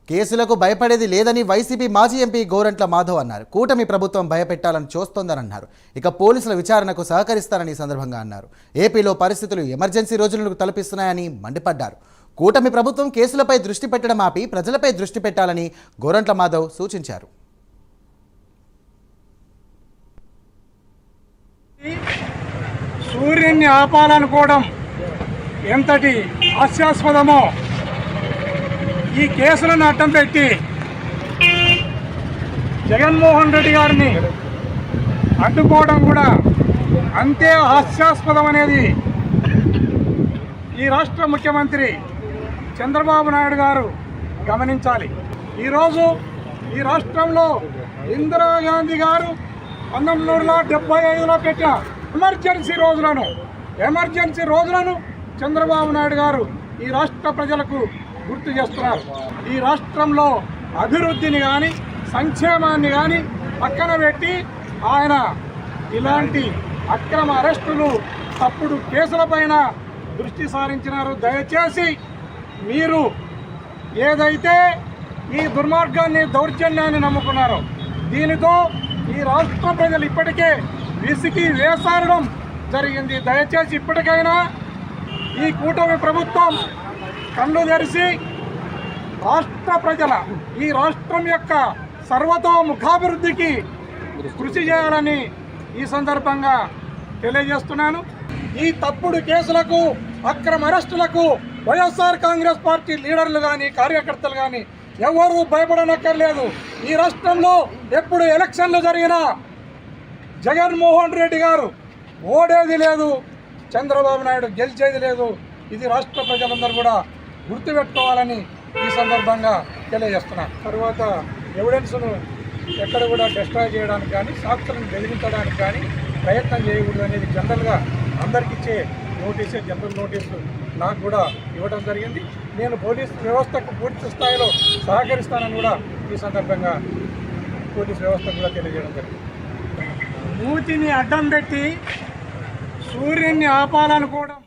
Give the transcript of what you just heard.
కేసులకు భయపడేది లేదని వైసీపీ మాజీ ఎంపీ గోరంట్ల మాధవ్ అన్నారు. కూటమి ప్రభుత్వం భయపెట్టాలని చూస్తోందని అన్నారు. ఇక పోలీసుల విచారణకు సహకరిస్తారని సందర్భంగా అన్నారు. ఏపీలో పరిస్థితులు ఎమర్జెన్సీ రోజులను తలపిస్తున్నాయని మండిపడ్డారు. కూటమి ప్రభుత్వం కేసులపై దృష్టి పెట్టడం ఆపి ప్రజలపై దృష్టి పెట్టాలని గోరంట్ల మాధవ్ సూచించారు. సూర్యుని ఆపాలనుకోవడం ఎంతటి హాస్యాస్పదమో ఈ కేసులను అడ్డం పెట్టి జగన్మోహన్ రెడ్డి గారిని అడ్డుకోవడం కూడా అంతే హాస్యాస్పదం అనేది ఈ రాష్ట్ర ముఖ్యమంత్రి చంద్రబాబు నాయుడు గారు గమనించాలి. ఈరోజు ఈ రాష్ట్రంలో ఇందిరాగాంధీ గారు 1975లో పెట్టిన ఎమర్జెన్సీ రోజులను చంద్రబాబు నాయుడు గారు ఈ రాష్ట్ర ప్రజలకు గుర్తు చేస్తున్నారు. ఈ రాష్ట్రంలో అభివృద్ధిని కానీ సంక్షేమాన్ని కానీ పక్కన పెట్టి ఆయన ఇలాంటి అక్రమ అరెస్టులు తప్పుడు కేసులపైన దృష్టి సారించినారు. దయచేసి మీరు ఏదైతే ఈ దుర్మార్గాన్ని దౌర్జన్యాన్ని నమ్ముకున్నారో దీనితో ఈ రాష్ట్ర ప్రజలు ఇప్పటికే విసిగి వేసారడం జరిగింది. దయచేసి ఇప్పటికైనా ఈ కూటమి ప్రభుత్వం కళ్ళు తెరిచి రాష్ట్ర ప్రజల ఈ రాష్ట్రం యొక్క సర్వతోముఖాభివృద్ధికి కృషి చేయాలని ఈ సందర్భంగా తెలియజేస్తున్నాను. ఈ తప్పుడు కేసులకు అక్రమ అరెస్టులకు వైఎస్ఆర్ కాంగ్రెస్ పార్టీ లీడర్లు కానీ కార్యకర్తలు కానీ ఎవరూ భయపడనక్కర్లేదు. ఈ రాష్ట్రంలో ఎప్పుడు ఎలక్షన్లు జరిగినా జగన్మోహన్ రెడ్డి గారు ఓడేది లేదు, చంద్రబాబు నాయుడు గెలిచేది లేదు. ఇది రాష్ట్ర ప్రజలందరూ కూడా గుర్తుపెట్టుకోవాలని ఈ సందర్భంగా తెలియజేస్తున్నారు. తర్వాత ఎవిడెన్స్ను ఎక్కడ కూడా డిస్ట్రాయ్ చేయడానికి కానీ సాక్షులను బెదిరించడానికి కానీ ప్రయత్నం చేయకూడదు అనేది జనరల్గా అందరికి ఇచ్చే నోటీసే, జనరల్ నోటీసు నాకు కూడా ఇవ్వడం జరిగింది. నేను పోలీస్ వ్యవస్థకు పూర్తి స్థాయిలో సహకరిస్తానని కూడా ఈ సందర్భంగా పోలీస్ వ్యవస్థకు కూడా తెలియజేయడం జరిగింది. మూతిని అడ్డం పెట్టి సూర్యుని ఆపాలనుకోవడం